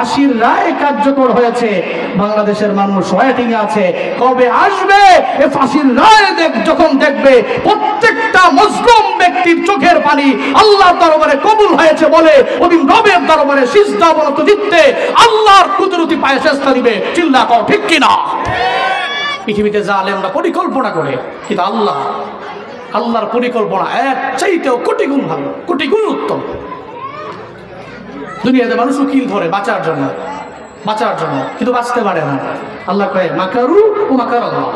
ফাঁসির রায় কার্যকর হয়েছে, বাংলাদেশের মানুষ ওয়েটিং আছে কবে আসবে এই ফাঁসির রায়। যখন দেখবে প্রত্যেকটা মুসলিম ব্যক্তির চোখের পানি আল্লাহর দরবারে কবুল হয়েছে বলে ওদিন রবের দরবারে সিজদা অবনত চিত্তে আল্লাহর কুদরতি পায়ে সেজদা দিবে। চিল্লা কও ঠিক কিনা? পৃথিবীতে জালেমরা পরিকল্পনা করে, কিন্তু আল্লাহর পরিকল্পনা এর চাইতেও কোটি গুণ ভালো, কোটি গুণ উত্তম। দুনিয়াতে মানুষ উকিল ধরে বাঁচার জন্য, কিন্তু বাঁচতে পারে না। আল্লাহ কয় মাকারু ও মাকার আল্লাহ।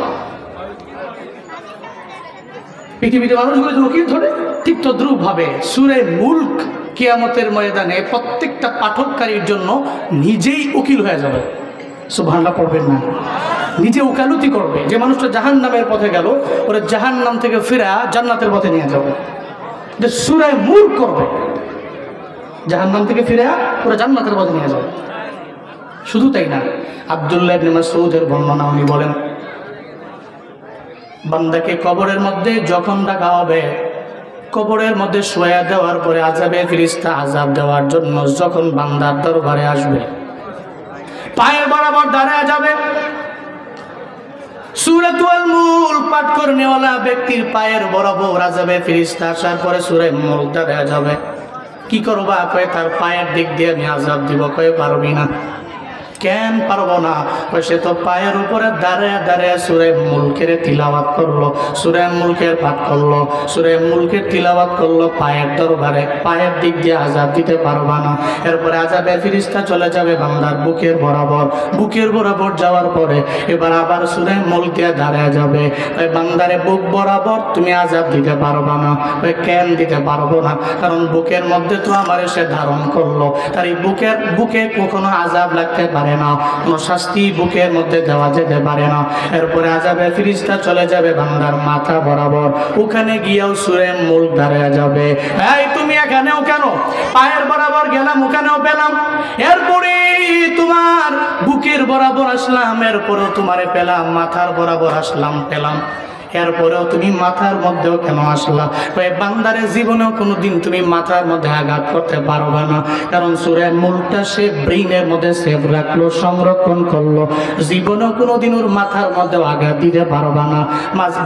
পৃথিবীতে মানুষগুলো উকিল ধরে ঠিক তদ্রুপ ভাবে সূরা মুলক কিয়ামতের ময়দানে প্রত্যেকটা পাঠককারীর জন্য নিজেই উকিল হয়ে যাবে। সুবহানাল্লাহ পড়বেন না? নিজে উকালতি করবে। যে মানুষটা জাহান্নামের পথে গেল ওরা জাহান্নাম থেকে ফিরা জান্নাতের পথে নিয়ে যাবে। যে সূরা মুলক করবে, জাহান্নাম থেকে ফিরে ওরা জান্নাতের পথে নিয়ে যাবে। শুধু তাই না, আব্দুল্লাহ ইবনে মাসউদের বর্ণনা উনি বলেন, বান্দাকে কবরের মধ্যে যখন রাখা হবে, কবরের মধ্যে শোয়া দেওয়ার পরে আযাবে ফেরেশতা আযাব দেওয়ার জন্য যখন বান্দার দরবারে আসবে, পায়ের বরাবর দাঁড়ায় যাবে। সূরাতুল মুলক পাঠ করনেওয়ালা ব্যক্তির পায়ের বরাবর আযাবে ফেরেশতা আসার পরে সূরা মুলক দাঁড়ায় যাবে। কি করবা? কয় তার পায়ের দিক দিয়ে আমি আযাব দিব। কয় পারবি না। কেন পারবো না? কয় সে তো পায়ের উপরে দাঁড়ায় দাঁড়ায় সূরা মুলকের তিলাওয়াত করলো, সূরা মুলকের পাঠ করলো, সূরা মুলকের তিলাওয়াত করলো পায়ের দরবারে, পায়ের দিক দিয়ে আযাব দিতে পারবা না। এরপরে আযাবে ফেরেশতা চলে যাবে বান্দার বুকের বরাবর যাওয়ার পরে এবার আবার সূরা মুলক দিয়ে দাঁড়ায় যাবে। কয় বান্দারে বুক বরাবর তুমি আযাব দিতে পারবা না। কয় কেন দিতে পারবো না? কারণ বুকের মধ্যে তো আমার সে ধারণ করলো, তার এই বুকে কখনো আযাব লাগতে পারে না, কোনো শাস্তি বুকের মধ্যে দেওয়া যেতে পারে না। এরপরে আযাবে ফেরেশতা চলে যাবে বান্দার মাথা বরাবর, ওখানে গিয়েও সূরা মুলক দাঁড়ায় যাবে। এই তুমি এখানেও কেন? পায়ের বরাবর গেলাম, ওখানেও পেলাম, এরপরে তোমার বুকের বরাবর আসলাম, এরপরেও তোমারে পেলাম, মাথার বরাবর আসলাম পেলাম, এরপরেও তুমি মাথার মধ্যেও কেন আসলা? ওই বান্দারে জীবনেও কোনোদিন তুমি মাথার মধ্যে আঘাত করতে পারবে না, কারণ সূরা মুলকটা সে ব্রেইনের মধ্যে সেভ রাখলো, সংরক্ষণ করলো, জীবনেও কোনোদিন ওর মাথার মধ্যেও আঘাত দিতে পারবে না।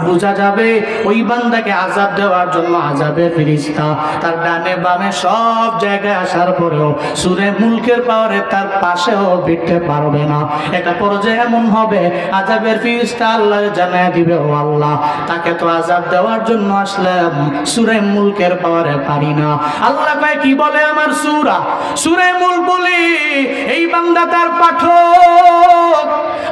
বোঝা যাবে ওই বান্দাকে আযাব দেওয়ার জন্য আযাবে ফেরেশতা তার ডানে বামে সব জায়গায় আসার পরেও সূরা মুলকের পাওয়ারে তার পাশেও বিটতে পারবে না। একটা পর্যায়ে এমন হবে আযাবের ফেরেশতা আল্লাহর জানায় দিবে, ও আল্লাহ তাকে তো আযাব দেওয়ার জন্য আসলাম, সূরা মুলকের পাওয়ারে পারি না। আল্লাহ কয় কি বলে আমার সূরা মুলক বলে এই বান্দা তার পাঠক।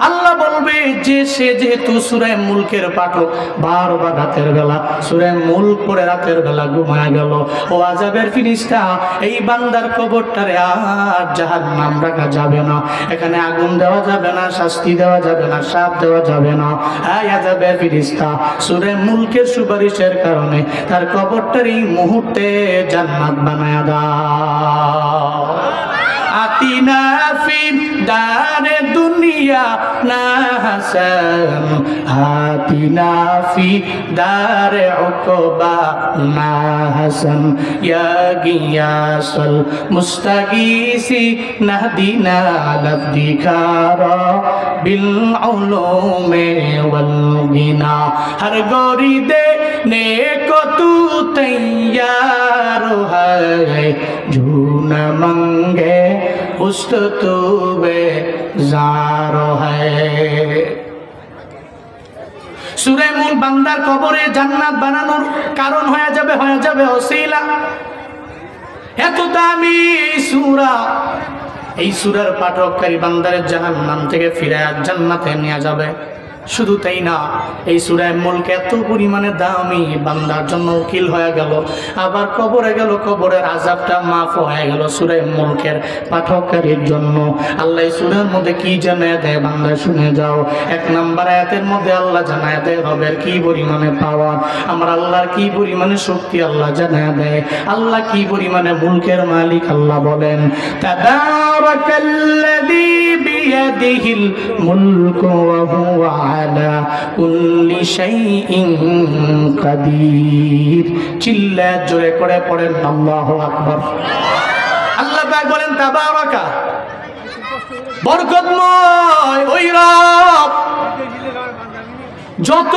আল্লাহ বলবে যে সে যেহেতু সূরা মুলকের পাঠক, বারবার রাতের বেলা সূরা মুলক পড়ে রাতের বেলা ঘুমায় গেল, ও আযাবের ফেরেশতা এই বান্দার কবরটারে আর জাহান্নাম রাখা যাবে না, এখানে আগুন দেওয়া যাবে না, শাস্তি দেওয়া যাবে না, শাপ দেওয়া যাবে না। আযাবের ফেরেশতা সূরা মুলকের সুপারিশের কারণে তার কবরটার এই মুহূর্তে জান্নাত বানায়া দাও। আতিনা ফি দারে দুনিয়া না হাসান, আতিনা ফি দারে উকবা না হাসান, ইয়া গিয়াসুল মুস্তাগীসি নাহদিনা লাফদিকারা বিল উলুমে ওয়াল গিনা, হর গরি দে নেকো তু তৈয়ার है जो न मंगे उस्त तू बेजारो है। সূরা মুলক বান্দার কবরে জান্নাত বানানোর কারণ হয়ে যাবে ওসিলা। এত দামি সূরা, এই সূরার পাঠককারী বান্দারে জাহান্নাম থেকে ফিরায় জান্নাতে নিয়ে যাবে। শুধু তাই না, এই সূরা মুলক এত পরিমাণে দামি, বান্দার জন্য উকিল হয়ে গেল, আবার কবরে গেল, কবরের আযাবটা মাফ হয়ে গেল সূরা মুলকের পাঠককারীর জন্য। আল্লাহ সূরার মধ্যে কি জানায় দেয় বান্দা শুনে যাও। 1 নম্বর আয়াতের মধ্যে আল্লাহ জানায় দেয় রবের কি পরিমাণে পাওয়ার, আমার আল্লাহর কি পরিমাণে শক্তি আল্লাহ জানায় দেয়, আল্লাহ কি পরিমাণে মুলকের মালিক। আল্লাহ বলেন তাবারাকাল্লাযী বিয়াদিহিল মুলকু ওয়া হুয়া আলা কুল্লি শাইইন কাদির। চিল্লা জোরে করে পড়েন আল্লাহু আকবার। আল্লাহ পাক বলেন তাবারাকা, বরকতময় ওই রব, যত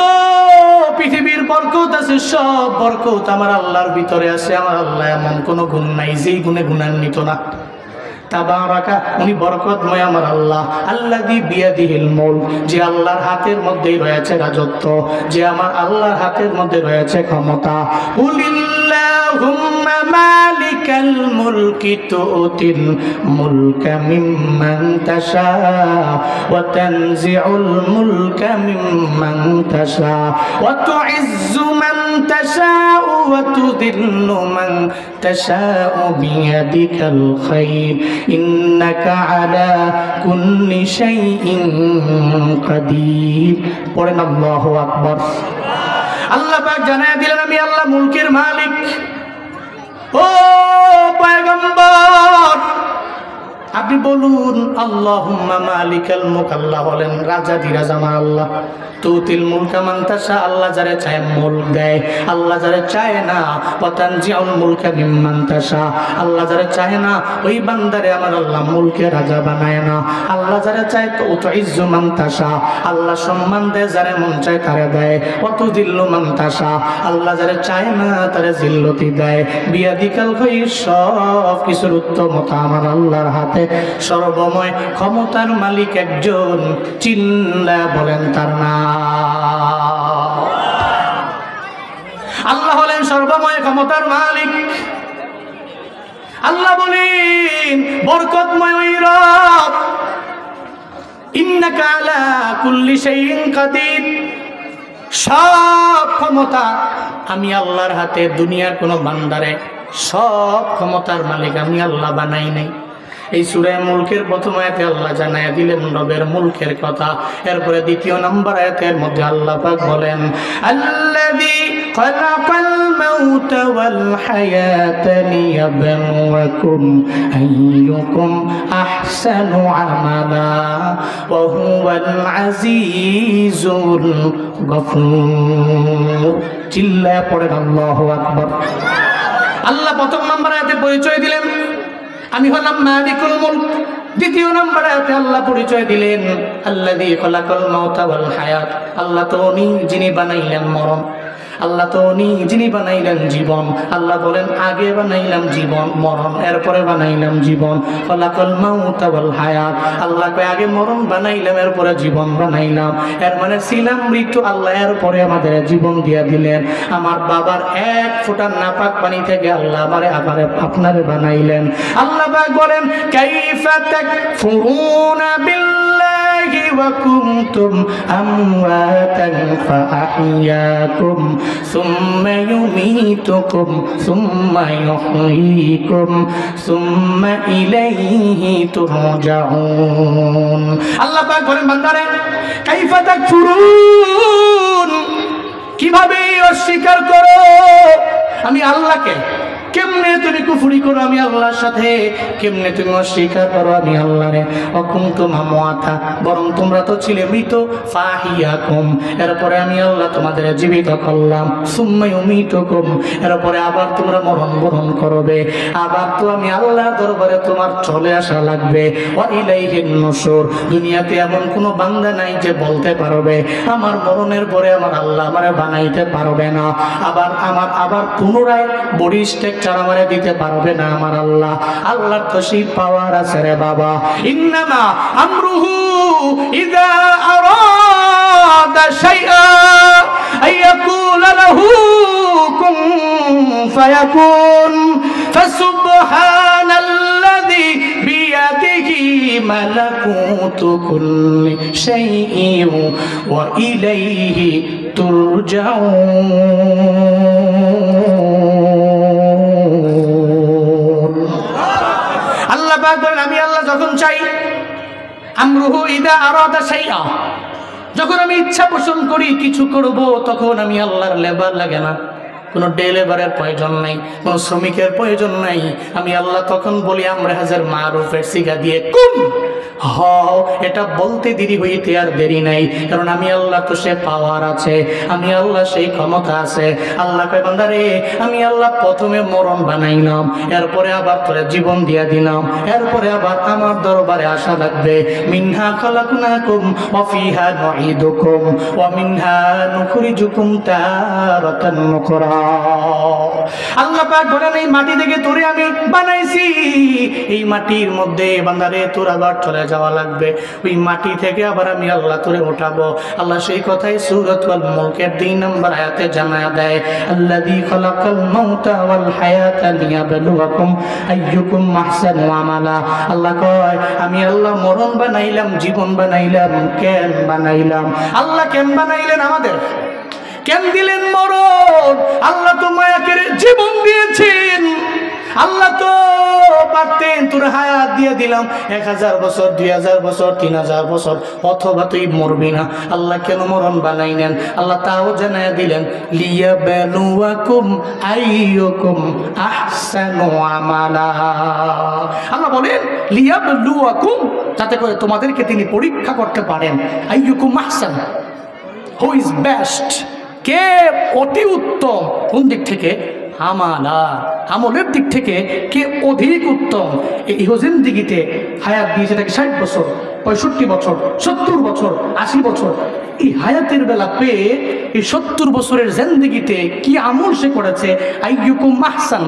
পৃথিবীর বরকত আছে সব বরকত আমার আল্লাহর ভিতরে আছে। আমার আল্লাহ এমন কোনো গুণ নাই যেই গুণে গুণান্বিত না। তাবারাকা, উনি বরকতময় আমার আল্লাহ। আল্লাযী বিয়াদিহিল মুলক, যে আল্লাহর হাতের মধ্যেই রয়েছে রাজত্ব, যে আমার আল্লাহর হাতের মধ্যে রয়েছে ক্ষমতা। কুলিল্লাহুম্মা মালিকাল মুলকি তুতিল মুলকা মিম্মান তাশা ওয়া তানজিউল মুলকা মিম্মান তাশা ওয়া তুইজ্জু মান তাশা ওয়া তুযিল্লু মান তাশা বিয়াদিকাল খায়র ইন্নাকা আলা কুল্লি শাইইন কাদির। পড়েন আল্লাহু আকবার। আল্লাহ পাক জানায় দিলেন আমি আল্লাহ মুলকের মালিক। ও পয়গম্বর, আপনি বলুন আল্লাহুম্মা মালিকাল মুলক। আল্লাহ বলেন রাজাধিরাজ আমার আল্লাহ। তুতিল মুলকা মান তাশা, আল্লাহ যারে চায় মুলক দেয়, আল্লাহ যারে চায় না। ওয়া তানজিউল মুলকা মিম্মান তাশা, আল্লাহ যারে চায় না ওই বান্দারে আমার আল্লাহ মুলকে রাজা বানায় না। আল্লাহ যারে চায় তো তুইজ্জু মান তাশা, আল্লাহ সম্মান দেয় যারে মন চায় তারে দেয়। ওয়া তুযিল্লু মান তাশা, আল্লাহ যারে চায় না তারে জিল্লতি দেয়। বিয়াদিকাল খায়র, সব কিছুর উত্তমতা আমার আল্লাহর হাতে। সর্বময় ক্ষমতার মালিক একজন, চিল্লা বলেন তার নাম। আল্লাহ হলেন সর্বময় ক্ষমতার মালিক। আল্লাহ বলেন বরকতময় ওই রব, ইন্নাকা আলা কুল্লি শাইইন কাদির, সব ক্ষমতা আমি আল্লাহর হাতে। দুনিয়ার কোনো বান্দারে সব ক্ষমতার মালিক আমি আল্লাহ বানাই নাই। এই সূরা মুলকের প্রথম আয়াতে আল্লাহ জানায়া দিলেন রবের মুলকের কথা। এরপরে দ্বিতীয় নম্বর আয়াতের মধ্যে আল্লাহ পাক বলেন আল্লাযী খালাকাল মাউতা ওয়াল হায়াতা লিয়াবলুয়াকুম আইয়ুকুম আহসানু আমালা ওয়া হুয়াল আজিজুল গফুর। চিল্লায়া পড়েন আল্লাহু আকবার। আল্লাহ প্রথম নম্বর আয়াতে পরিচয় দিলেন আমি হলাম মালিকুল মুলক। দ্বিতীয় নম্বরে আল্লাহ পরিচয় দিলেন আল্লাযী খালাকাল মাউতা ওয়াল হায়াত, আল্লাহ তো উনি যিনি বানাইলেন মরণ, আল্লাহ তো উনি যিনি বানাইলেন জীবন। আল্লাহ বলেন আগে বানাইলাম জীবন মরণ, এরপরে বানাইলাম জীবন। খালাকাল মাউতা ওয়াল হায়াত, আল্লাহ কয় আগে মরণ বানাইলাম এরপরে জীবন বানাইলাম। এর মানে ছিলাম মৃত্যু, আল্লাহ এরপরে আমাদের জীবন দিয়া দিলেন। আমার বাবার এক ফোঁটা নাপাক পানি থেকে আল্লাহ আমারে আপনারে বানাইলেন। আল্লাহ পাক বলেন কাইফা তাকফুরুনা বিল্লাহি ওয়া কুনতুম আমওয়াতান ফাআহইয়াকুম সুম্মা ইউমীতুকুম সুম্মা ইউহয়ীকুম সুম্মা ইলাইহি তুরজাউন। আল্লাহ পাক বলেন বান্দারে কাইফা তাকফুরুন, কিভাবে অস্বীকার করো আমি আল্লাহকে। কেমনে তুমি কুফরি করো আমি আল্লাহর সাথে, কেমনে তুমি অস্বীকার করো আমি আল্লাহরে। অকুনতুম আমওয়াতা, বরং তোমরা তো ছিলে মৃত। ফাহিয়াকুম, এরপরে আমি আল্লাহ তোমাদের জীবিত করলাম। সুম্মা ইউমীতুকুম, এরপরে আবার তোমরা মরণ বরণ করবে। আবার তো আমি আল্লাহর দরবারে তোমার চলে আসা লাগবে। ওয়া ইলাইহিন নুশুর, দুনিয়াতে এমন কোনো বান্দা নাই যে বলতে পারবে আমার মরণের পরে আমার আল্লাহ আমারে বানাইতে পারবে না। আবার পুনরায় বডি স্ট্রাকচার আমারে দিতে পারবে না আমার আল্লাহ। আল্লাহর তো সেই পাওয়ার আছে রে বাবা। ইন্নামা আমরুহু ইযা আরাদা শাইআ আইয়াকুলা লাহু কুন ফায়াকুন। ফাসুবহানাল্লাযী বিয়াদিহি মালাকুতু কুল্লি শাইইন ওয়া ইলাইহি তুরজাউন। আল্লাহ পাক বলেন আমি আল্লাহ যখন চাই, আমরুহু ইযা আরাদা শাইআ, যখন আমি ইচ্ছা পোষণ করি কিছু করব, তখন আমি আল্লাহর লেবার লাগে না, কোনো ডে লেবারের প্রয়োজন নাই, কোনো শ্রমিকের প্রয়োজন নাই। আমি আল্লাহ তখন বলি আমরা হাজার মারুফের সিগা দিয়ে কুন হও, এটা বলতে দেরি হইতে আর দেরি নাই, কারণ আমি আল্লাহ তো সে পাওয়ার আছে, আমি আল্লাহ সেই ক্ষমতা আছে। আল্লাহ কয় বান্দারে আমি আল্লাহ প্রথমে মরণ বানাইলাম, এরপরে আবার তোরে জীবন দিয়া দিলাম, এরপরে আবার আমার দরবারে আসা লাগবে। মিনহা খালাকনাকুম ওয়া ফিহা নুঈদুকুম ওয়া মিনহা নুখরিজুকুম তারাতান নুকরা। আল্লাহ পাক বলেন এই মাটি থেকে তোরে আমি বানাইছি, এই মাটির মধ্যে বান্দারে তোর আবার চলে যাওয়া লাগবে, ওই মাটি থেকে আবার আমি আল্লাহ তোরে উঠাবো। আল্লাহ সেই কথাই সূরাতুল মুলকের 2 নম্বর আয়াতে জানায়া দেয়, আল্লাযী খালাকাল মাউতা ওয়াল হায়াতা লিয়াবলুয়াকুম আইয়ুকুম আহসানু আমালা। আল্লাহ কয় আমি আল্লাহ মরণ বানাইলাম, জীবন বানাইলাম। কেন বানাইলাম? আল্লাহ কেন বানাইলেন আমাদের? কেন দিলেন মরণ? আল্লাহ তো মায়াকে জীবন দিয়েছেন। আল্লাহ তো পারতেন তোর হায়াত দিয়ে দিলাম 1000 বছর, 2000 বছর, 3000 বছর, অথবা তুই মরবি না। আল্লাহ কেন মরণ বানাইলেন? আল্লাহ তাও জানায়া দিলেন, লিয়াবলুয়াকুম আইয়ুকুম আহসানু আমালা। আল্লাহ বলেন লিয়াবলুয়াকুম, যাতে করে তোমাদেরকে তিনি পরীক্ষা করতে পারেন। আইয়ুকুম আহসান, হু ইজ বেস্ট, কে অতি উত্তম। কোন দিক থেকে? আমালা, আমলের দিক থেকে কে অধিক উত্তম। এই জিন্দেগিতে হায়াত দিয়েছে তাকে 60 বছর, 65 বছর, 70 বছর, 80 বছর। এই হায়াতের বেলা পেয়ে এই 70 বছরের জিন্দেগিতে কি আমল সে করেছে? আইয়ুকুম আহসান,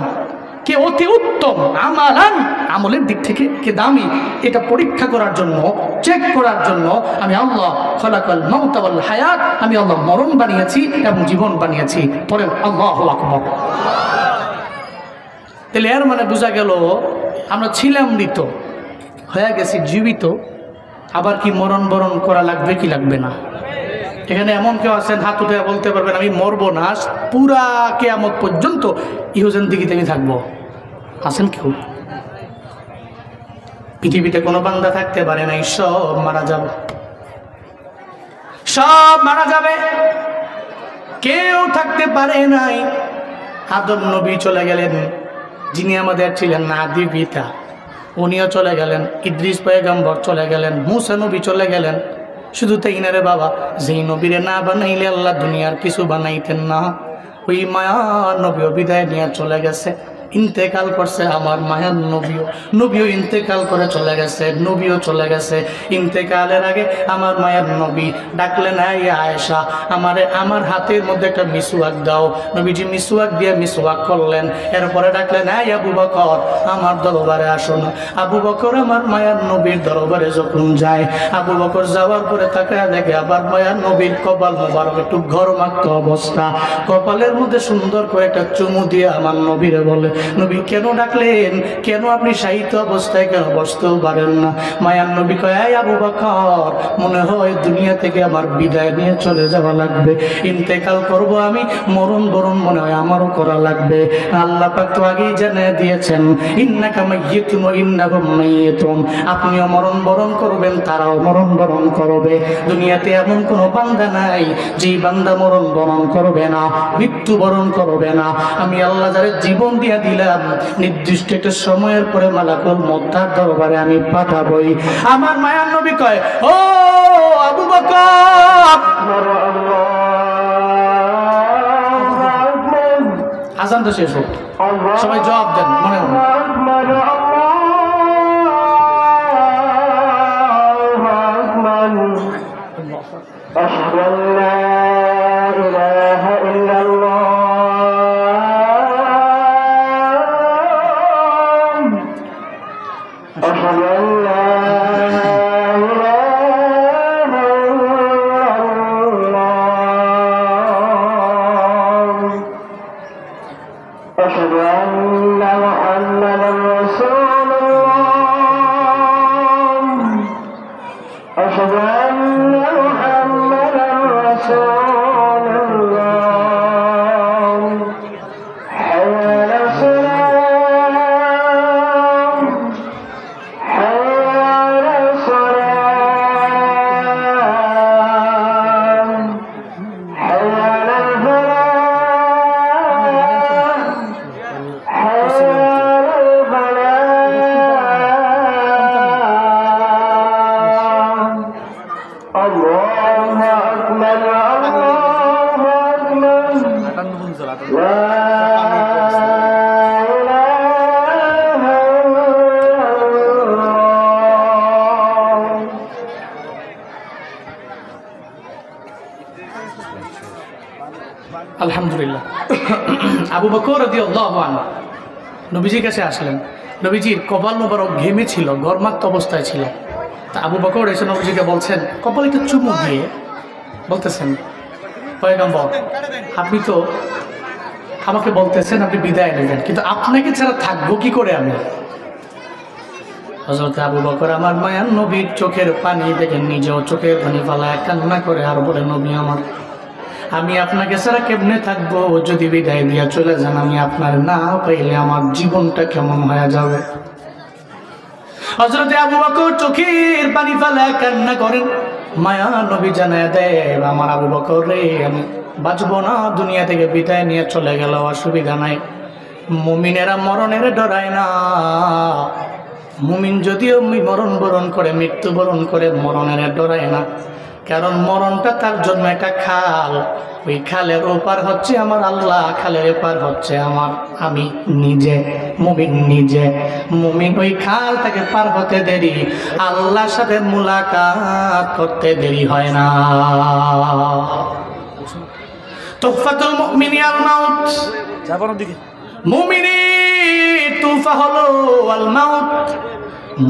কে অতি উত্তম। আমালান, আমলের দিক থেকে কে দামি, এটা পরীক্ষা করার জন্য, চেক করার জন্য আমি আল্লাহ খালাকাল মাউতা ওয়াল হায়াত, আমি আল্লাহ মরণ বানিয়েছি এবং জীবন বানিয়েছি। পরে আল্লাহু আকবার। তাহলে এর মানে বোঝা গেল আমরা ছিলাম মৃত, হয়ে গেছি জীবিত, আবার কি মরণ বরণ করা লাগবে কি লাগবে না? এখানে এমন কেউ আছেন হাত উঠে বলতে পারবেন আমি মরবো না, পুরা কিয়ামত পর্যন্ত ইহজিন্দেগিতে আমি থাকবো? আছেন কেউ? পৃথিবীতে কোনো বান্দা থাকতে পারে নাই, সব মারা যাবে, সব মারা যাবে। কেউ থাকতে পারে নাই। আদম নবী চলে গেলেন, যিনি আমাদের ছিলেন আদি পিতা, উনিও চলে গেলেন। ইদ্রিস পয়গম্বর চলে গেলেন, মুসা নবী চলে গেলেন। শুধু তাই না রে বাবা, যেই নবীরে না বানাইলে আল্লাহ দুনিয়ার কিছু বানাইতেন না। ওই মায়ার নবীও বিদায় নিয়ে চলে গেছে, ইন্তেকাল করছে। আমার মায়ার নবীও ইন্তেকাল করে চলে গেছে, নবীও চলে গেছে। ইন্তেকালের আগে আমার মায়ার নবী ডাকলেন, এই আয়েশা, আমার হাতের মধ্যে একটা মিসওয়াক দাও। নবীজি মিসওয়াক দিয়ে মিসওয়াক করলেন। এরপরে ডাকলেন, এই আবু বকর, আমার দরবারে আসুন। আবু বকর আমার মায়ার নবীর দরবারে যখন যায়, আবু বকর যাওয়ার পরে তাকায় দেখে আবার মায়ার নবীর কপাল মোবারক একটু ঘরমাক্ত অবস্থা। কপালের মধ্যে সুন্দর করে একটা চুমু দিয়ে আমার নবীরে বলে, নবী কেন ডাকলেন? কেন আপনি সাহিত্য অবস্থায় কেন বসতেও পারেন না? মায়ার নবী কয়, এই আবু বকর, মনে হয় দুনিয়া থেকে আমার বিদায় নিয়ে চলে যাওয়া লাগবে, ইন্তেকাল করব আমি, মরণ বরণ মনে হয় আমারও করা লাগবে। আল্লাহ পাক তো আগেই জানিয়ে দিয়েছেন, ইন্নাকা মাইয়িতুন ওয়া ইন্নাহুম মাইয়িতুন, আপনিও মরণ বরণ করবেন, তারাও মরণ বরণ করবে। দুনিয়াতে এমন কোনো বান্দা নাই যেই বান্দা মরণ বরণ করবে না, মৃত্যু বরণ করবে না। আমি আল্লাহ যারে জীবন দিয়া দিলাম, নির্দিষ্ট একটা সময়ের পরে মালাকুল মউত তার দরবারে আমি পাঠাবই। আমার মায়ার নবী কয়, ও আবু বকর, আজান তো শেষ হোক, সবাই জবাব দেন মনে মনে। أشهد أن لا إله إلا الله أشهد أن لا إله إلا الله أشهد أن محمدا رسول الله أشهد أن محمدا আলহামদুলিল্লাহ। আবু বকর রাদিয়াল্লাহু আনহু নবীজির কাছে আসলেন। নবীজির কপাল মোবারক ঘেমে ছিল, গরমাক্ত অবস্থায় ছিল। তা আবু বকর এসে নবীজিকে বলছেন, কপালে একটু চুমু দিয়ে বলতেছেন, পয়গম্বর আপনি তো আমাকে বলতেছেন আপনি বিদায় নেবেন, কিন্তু আপনাকে ছাড়া থাকবো কি করে আমি? হযরত আবু বকর আমার মায়ার নবীর চোখের পানি দেখে নিজেও চোখের পানি ফালায় কান্না করে আর বলে, নবী আমার, আমি আপনাকে ছাড়া কেমনে থাকবো? যদি বিদায় দিয়া চলে যান, আমি আপনার না পাইলে আমার জীবনটা কেমন হয়ে যাবে? হযরত আবু বকর চোখের পানি ফালায় কান্না করেন। মায়া নবী জানায় দেয়, আমার আবু বকর রে, আমি বাঁচবো না, দুনিয়া থেকে বিদায় নিয়ে চলে গেল, অসুবিধা নাই। মুমিনেরা মরণের ডরায় না। মুমিন যদিও মরণ বরণ করে, মৃত্যুবরণ করে, মরণের ডরায় না। কারণ মরণটা তার জন্য একটা খাল, ওই খালের ওপার হচ্ছে আমার আল্লাহ, খালের এপার হচ্ছে আমি নিজে। মুমিন নিজে, মুমিন ওই খাল থেকে পার হতে দেরি, আল্লাহর সাথে মুলাকাত করতে দেরি হয় না। তুহফাতুল মুমিনিল মাউত, মুমিনের তুফা হলো আল মাউত।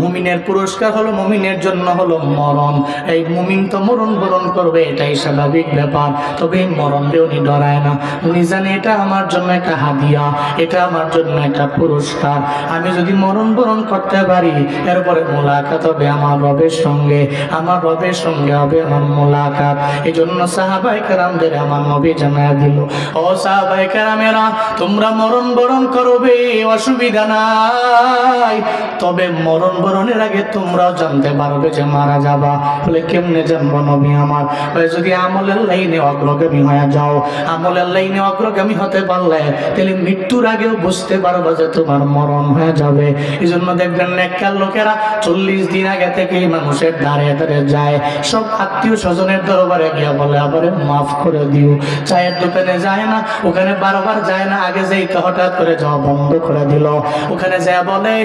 মুমিনের পুরস্কার হলো, মুমিনের জন্য হলো মরণ। এই মুমিন তো মরণ বরণ করবে, এটাই স্বাভাবিক ব্যাপার। তবে এই মরণকে উনি ডরায় না। উনি জানে এটা আমার জন্য একটা হাদিয়া, এটা আমার জন্য একটা পুরস্কার। আমি যদি মরণ বরণ করতে পারি, এরপরে মোলাকাত হবে আমার রবের সঙ্গে, আমার রবের সঙ্গে হবে আমার মোলাকাত। এই জন্য সাহাবায়ে কেরামদের আমার নবী জানায়া দিল, ও সাহাবায়ে কেরামেরা, তোমরা মরণ বরণ করবে, অসুবিধা নাই, তবে মরণ বরণের আগে তোমরাও জানতে পারবে যে মারা যাবা। বলে কেমনে জানবো নবী আমার? যদি আমলের লাইনে অগ্রগামী হয়ে যাও, আমলের লাইনে অগ্রগামী হতে পারলে তাহলে মৃত্যুর আগেও বুঝতে পারবে যে তোমার মরণ হয়ে যাবে। এই জন্য দেখবেন নেককার লোকেরা 40 দিন আগে থেকেই মানুষের দ্বারে দ্বারে যায়, সব আত্মীয় স্বজনের দরবারে গিয়া বলে, আবার মাফ করে দিও। চায়ের দোকানে যায় না, ওখানে বারবার যায় না, আগে যেই হঠাৎ করে যাওয়া বন্ধ করে দিল। ওখানে যা বলে,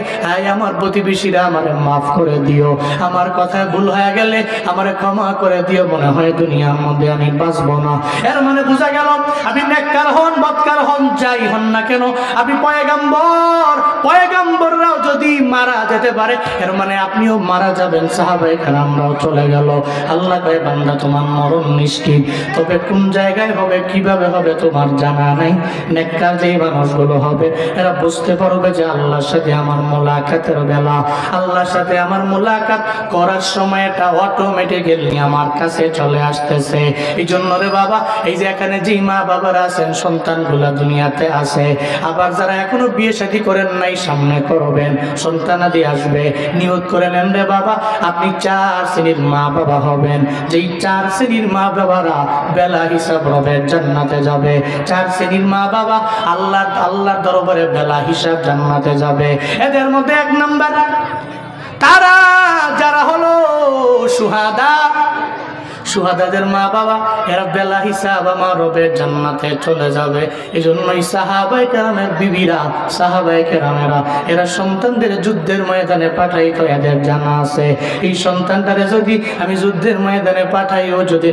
আমার প্রতিবেশীরা আমারে মাফ করে দিও, আমার কথায় ভুল হয়ে গেলে আমারে ক্ষমা করে দিও, মনে হয় দুনিয়ার মধ্যে আমি বাঁচবো না। এর মানে বোঝা গেল, আপনি নেককার হন, বদকার হন, যাই হন না কেন, আপনি পয়গম্বর, পয়গম্বররাও যদি মারা যেতে পারে, এর মানে আপনিও মারা যাবেন। সাহাবায়ে কেরামরাও চলে গেল। আল্লাহ কয়, বান্দা তোমার মরণ নিশ্চিত, তবে কোন জায়গায় হবে, কিভাবে হবে তোমার জানা নাই। নেককার যেই মানুষগুলো হবে, এরা বুঝতে পারবে যে আল্লাহর সাথে আমার মোলাকাতের বেলা, আল্লাহর সাথে আমার মোলাকাত করার সময় এটা অটোমেটিক্যালি আমার কাছে চলে আসতেছে। এই জন্য রে বাবা, এই যে এখানে যে মা বাবারা আছেন, সন্তানগুলা দুনিয়াতে আছে, আবার যারা এখনো বিয়ে শাদী করেন নাই, সামনে করবেন, সন্তানাদি আসবে, নিয়ত করে নেন রে বাবা, আপনি 4 শ্রেণীর মা বাবা হবেন। যেই 4 শ্রেণীর মা বাবারা বেলা হিসাব রবের জান্নাতে যাবে। 4 শ্রেণীর মা বাবা আল্লাহর দরবারে বেলা হিসাব জান্নাতে যাবে। এদের মধ্যে 1 নাম্বার তারা যারা হলো শুহাদা, শুহাদাদের মা বাবা, এরা বেলা হিসাব আমার রবের জান্নাতে চলে যাবে। এই জন্যই সাহাবায়ে কেরামের বিবিরা, সাহাবায়ে কেরামেরা, এরা সন্তানদের যুদ্ধের ময়দানে পাঠাইতো, এদের জানা আছে এই সন্তানটারে যদি আমি যুদ্ধের ময়দানে পাঠাইও, যদি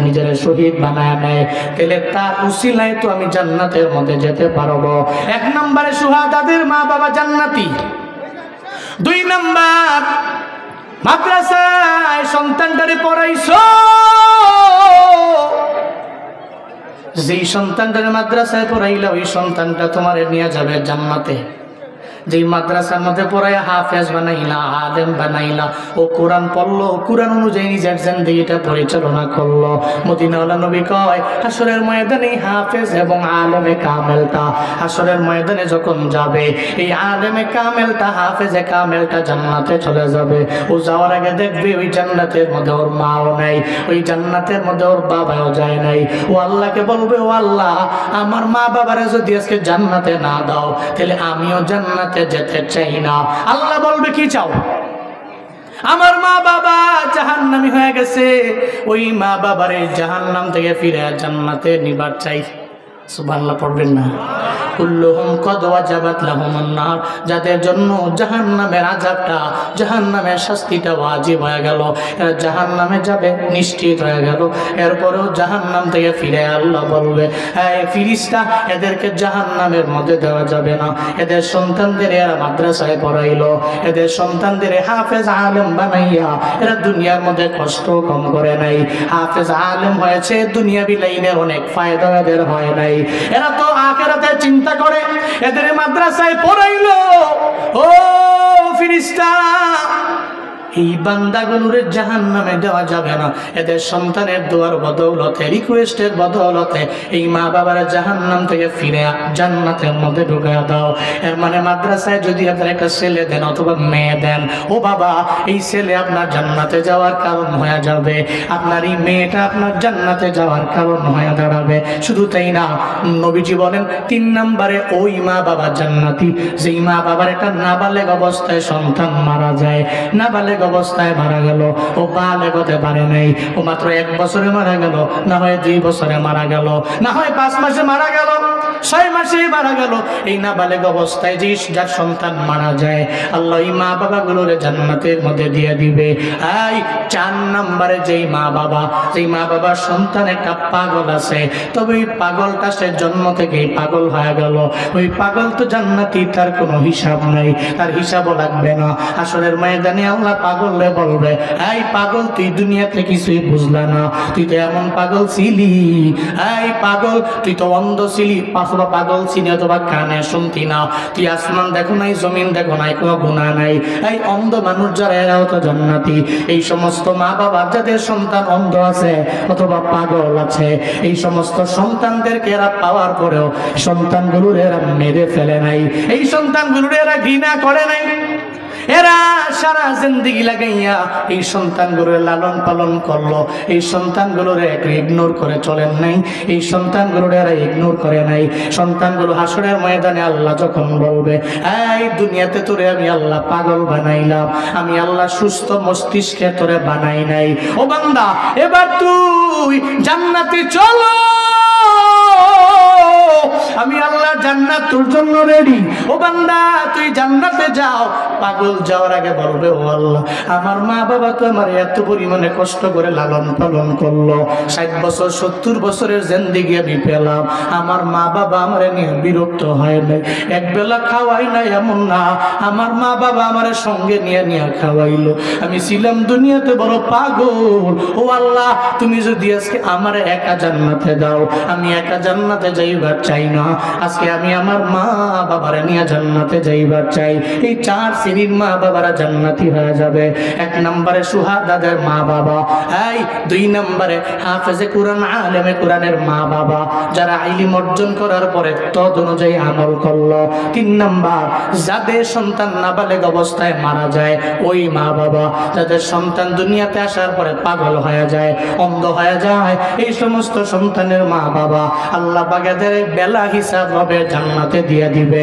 নিজের শহীদ বানায় নেয়, তাহলে তার উসিলায় তো আমি জান্নাতের মধ্যে যেতে পারবো। 1 নম্বরে শুহাদাদের মা বাবা জান্নাতি। 2 নাম্বার, মাদ্রাসায় সন্তানটারে পড়াইছো, যেই সন্তানটারে মাদ্রাসায় পড়াইলা, ওই সন্তানটা তোমার নিয়ে যাবে জান্নাতে। যেই মাদ্রাসার মধ্যে পড়াইয়া হাফেজ বানাইলা, আলেম বানাইলা, ও কোরআন পড়লো, কোরআন অনুযায়ী নিজের জিন্দেগিটা পরিচালনা করলো। মদিনাওয়ালা নবী কয়, হাসরের ময়দানে হাফেজ এবং আলেমে কামেলটা হাসরের ময়দানে যখন যাবে, এই আলেমে কামেলটা, হাফেজে কামেলটা জান্নাতে চলে যাবে। ও যাওয়ার আগে দেখবে ওই জান্নাতের মধ্যে ওর মাও নাই, ওই জান্নাতের মধ্যে ওর বাবাও যায় নাই। ও আল্লাহকে বলবে, ও আল্লাহ, আমার মা বাবারা যদি আজকে জান্নাতে না দাও, তাহলে আমিও জান্নাতে যেতে চাই না। আল্লাহ বলবে, কি চাও? আমার মা বাবা জাহান্নামী হয়ে গেছে, ওই মা বাবারে জাহান্নাম থেকে ফিরে জান্নাতে নিবার চাই। সুবহানাল্লাহ পড়বেন না? কুল্লুহুম কদ ওয়াজাবাত লাহুমুন নার, যাদের জন্য জাহান্নামের আযাবটা, জাহান্নামের শাস্তিটা ওয়াজিব হয়ে গেল, এরা জাহান্নামে যাবে নিশ্চিত হয়ে গেল। এরপরেও জাহান্নাম থেকে ফিরে আল্লাহ বলবে, হ্যাঁ ফিরিস্তা, এদেরকে জাহান্নামের মধ্যে দেওয়া যাবে না। এদের সন্তানদের এরা মাদ্রাসায় পড়াইলো, এদের সন্তানদের হাফেজ আলেম বানাইয়া এরা দুনিয়ার মধ্যে কষ্ট কম করে নাই। হাফেজ আলেম হয়েছে, দুনিয়াবি লাইনের অনেক ফায়দা এদের হয় নাই। এরা তো আখিরাতে চিন্তা করে, এদের মাদ্রাসায় পড়াইলো। ও ফিরিস্তা, এই বান্দাগুলোর জাহান্নামে দেওয়া যাবে না। এদের সন্তানের দোয়ার বদৌলতে, রিকোয়েস্টের বদৌলতে এই মা বাবার জাহান্নাম থেকে ফিরে জান্নাতের মধ্যে ঢুকা দাও। এর মানে মাদ্রাসায় যদি আপনার একটা ছেলে দেন অথবা মেয়ে দেন, ও বাবা, এই ছেলে আপনার জান্নাতে যাওয়ার কারণ হয়ে যাবে, আপনার এই মেয়েটা আপনার জান্নাতে যাওয়ার কারণ হয়ে দাঁড়াবে। শুধু তাই না, নবীজি বলেন 3 নম্বরে ওই মা বাবা জান্নাতি, যেই মা বাবার একটা নাবালেগ অবস্থায় সন্তান মারা যায়। নাবালেগ অবস্থায় মারা গেল, ও বালেগ হতে পারে নাই, ও মাত্র 1 বছরে মারা গেল, না হয় 2 বছরে মারা গেল, না হয় 5 মাসে মারা গেল, 6 মাসে মারা গেল। এই নাবালেগ অবস্থায় যে যার সন্তান মারা যায়, আল্লাহ এই মা বাবা গুলোর জান্নাতের মধ্যে দিয়ে দিবে। এই 4 নম্বরে যেই মা বাবার সন্তান একটা পাগল আছে, তবে ওই পাগলটা সে জন্ম থেকেই পাগল হয়ে গেল, ওই পাগল তো জান্নাতি, তার কোনো হিসাব নাই, তার হিসাবও লাগবে না। আসরের ময়দানে আল্লাহ পাগলে বলবে, এই পাগল, তুই দুনিয়াতে কিছুই বুঝলা না, তুই তো এমন পাগল ছিলি, এই পাগল, তুই তো অন্ধ ছিলি, অথবা পাগল ছিলি, অথবা কানে শুনতি না, তুই আসমান দেখো নাই, জমিন দেখো নাই, কোনো গুনাহ নাই। এই অন্ধ মানুষ যারা, এরাও তো জান্নাতি। এই সমস্ত মা বাবা যাদের সন্তান অন্ধ আছে অথবা পাগল আছে, এই সমস্ত সন্তানদেরকে এরা পাওয়ার পরেও সন্তানগুলোর এরা মেরে ফেলে নাই, এই সন্তানগুলোর এরা ঘৃণা করে নাই। এরা সারা জিন্দেগি লাগাইয়া এই সন্তানগুলোর লালন পালন করলো, এই সন্তানগুলোর একটু ইগনোর করে চলেন নাই, এই সন্তানগুলোর এরা ইগনোর করে নাই। সন্তানগুলো হাসরের ময়দানে আল্লাহ যখন বলবে, এই দুনিয়াতে তোরে আমি আল্লাহ পাগল বানাইলাম, আমি আল্লাহ সুস্থ মস্তিষ্কে তোরে বানাই নাই, ও বান্দা এবার তুই জান্নাতে চলো, আমি আল্লাহ জান্নাত তোর জন্য রেডি, ও বান্দা তুই জান্নাতে যাও। পাগল যাওয়ার আগে বলবে, ও আল্লাহ, আমার মা বাবা তো আমার এত পরিমাণে কষ্ট করে লালন পালন করলো, 60 বছর 70 বছরের জিন্দেগি আমি পেলাম, আমার মা বাবা আমার নিয়ে বিরক্ত হয় নাই, একবেলা খাওয়াই নাই এমন না, আমার মা বাবা আমার সঙ্গে নিয়ে নিয়ে খাওয়াইলো, আমি ছিলাম দুনিয়াতে বড় পাগল। ও আল্লাহ, তুমি যদি আজকে আমার একা জান্নাতে দাও, আমি একা জান্নাতে যাইবার চাই না, আজকে আমি আমার মা বাবার নিয়ে জান্নাতে যাইবার চাই। এই 4 শ্রেণীর মা বাবারা জান্নাতি হয়ে যাবে। 1 নম্বরে সুহাদাদের মা বাবা, এই 2 নম্বরে হাফেজে কোরআন, আলেমে কোরআনের মা বাবা, যারা ইলম অর্জন করার পরে তদ অনুযায়ী আমল করলো। 3 নম্বর, যাদের সন্তান নাবালেগ অবস্থায় মারা যায়, ওই মা বাবা, যাদের সন্তান দুনিয়াতে আসার পরে পাগল হয়ে যায়, অন্ধ হয়ে যায়, এই সমস্ত সন্তানের মা বাবা আল্লাহ বাগেদের বেলা হিসাব হবে জান্নাতে দিয়ে দিবে।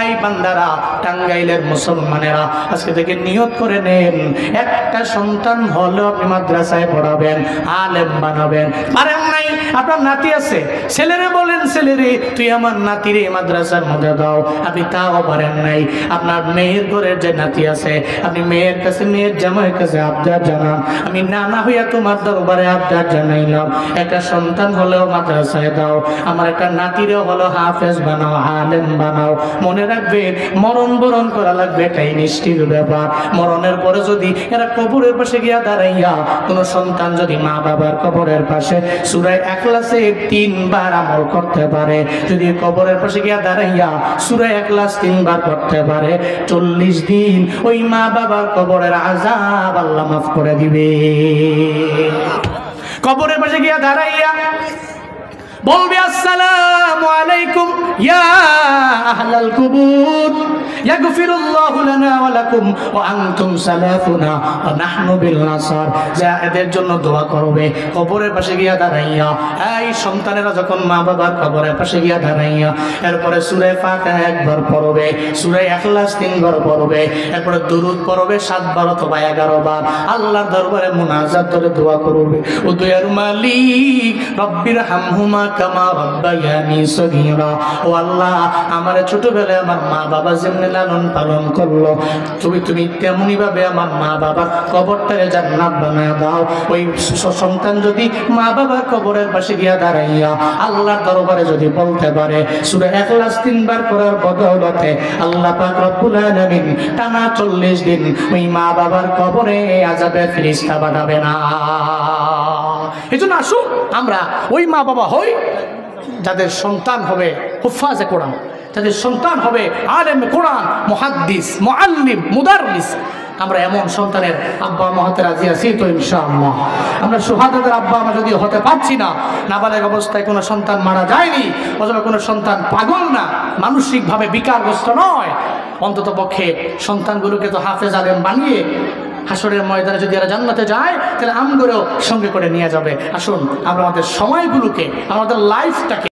এই বান্দারা, টাঙ্গাইলের মুসলমানেরা, আজকে থেকে নিয়ত করে নেন, একটা সন্তান হলেও আপনি মাদ্রাসায় পড়াবেন, আলেম বানাবেন। পারেন নাই, আপনার নাতি আছে, ছেলেরে বলেন, ছেলেরে তুই আমার নাতিরে মাদ্রাসার মধ্যে দাও, আপনি তাও পারেন নাই। আপনার মেয়ের ঘরের যে নাতি আছে, আপনি মেয়ের কাছে, মেয়ের জামাইয়ের কাছে আবদার জানান, আমি নানা হইয়া তোমার দরবারে আবদার জানাইলাম, একটা সন্তান হলেও মাদ্রাসায় দাও, আমার একটা নাতিরেও হলো হাফেজ বানাও, আলেম বানাও। মনে রাখবে, মরণ বরণ করা লাগবে, এটাই নিশ্চিত ব্যাপার। মরণের পরে যদি এরা কবরের পাশে গিয়া দাঁড়াইয়া, কোন সন্তান যদি মা বাবার কবরের পাশে সূরা ইখলাসে 3 বার আমল করতে পারে, যদি কবরের পাশে গিয়া দাঁড়াইয়া সূরা ইখলাস 3 বার করতে পারে, 40 দিন ওই মা বাবার কবরের আযাব আল্লাহ মাফ করে দিবে। কবরের পাশে গিয়া দাঁড়াইয়া বলবে, আসসালামু আলাইকুম ইয়া আহলাল কুবুর, ইয়াগফিরুল্লাহু লানা ওয়া লাকুম ওয়া আনতুম সালাফুনা ওয়া নাহনু বিল নাসার। যা এদের জন্য দোয়া করবে কবরের পাশে গিয়া দাঁড়াইয়া। এই সন্তানেরা যখন মা বাবার কবরের পাশে গিয়া দাঁড়াইয়া, এরপরে সূরা ফাতিহা 1 বার পড়বে, সূরা ইখলাস 3 বার পড়বে, এরপরে দুরূদ পড়বে 7 বার অথবা 11 বার, আল্লাহর দরবারে মুনাজাত করে দোয়া করবে, ও দয়ার মালিক রব্বির হামহুমা কামা রাব্বায়ানি সগীরা। ও আল্লাহ, আমার ছোটবেলায় আমার মা বাবা যেমনি লালন পালন করলো, তুমি তেমনি ভাবে আমার মা বাবার কবরটারে জান্নাত বানায় দাও। ওই সন্তান যদি মা বাবার কবরের পাশে গিয়া দাঁড়াইয়া আল্লাহর দরবারে যদি বলতে পারে সূরা ইখলাস 3 বার করার বদৌলতে আল্লাহ পাক রব্বুল আলামিন টানা 40 দিন ওই মা বাবার কবরে আযাবের ফেরেশতা পাঠাবে না। এজন্য আসুন আমরা ওই মা বাবা হই যাদের সন্তান হবে হুফাজে কোরআন, যাদের সন্তান হবে আলেম কোরআন, মুহাদ্দিস, মুআল্লিম, মুদাররিস। আমরা এমন সন্তানের আব্বা মা হতে রাজি আছি তো ইনশাআল্লাহ। আমরা সুহাদাদের আব্বা মা যদি হতে পারছি না, নাবালেগ অবস্থায় কোনো সন্তান মারা যায়নি, অথবা কোনো সন্তান পাগল না, মানসিকভাবে বিকারগ্রস্ত নয়, অন্তত পক্ষে সন্তানগুলোকে তো হাফেজ আলেম বানিয়ে হাসরের ময়দানে যদি এরা জান্নাতে যায় তাহলে আমগুলোও সঙ্গে করে নিয়ে যাবে। আসুন আমরা আমাদের সময়গুলোকে, আমাদের লাইফটাকে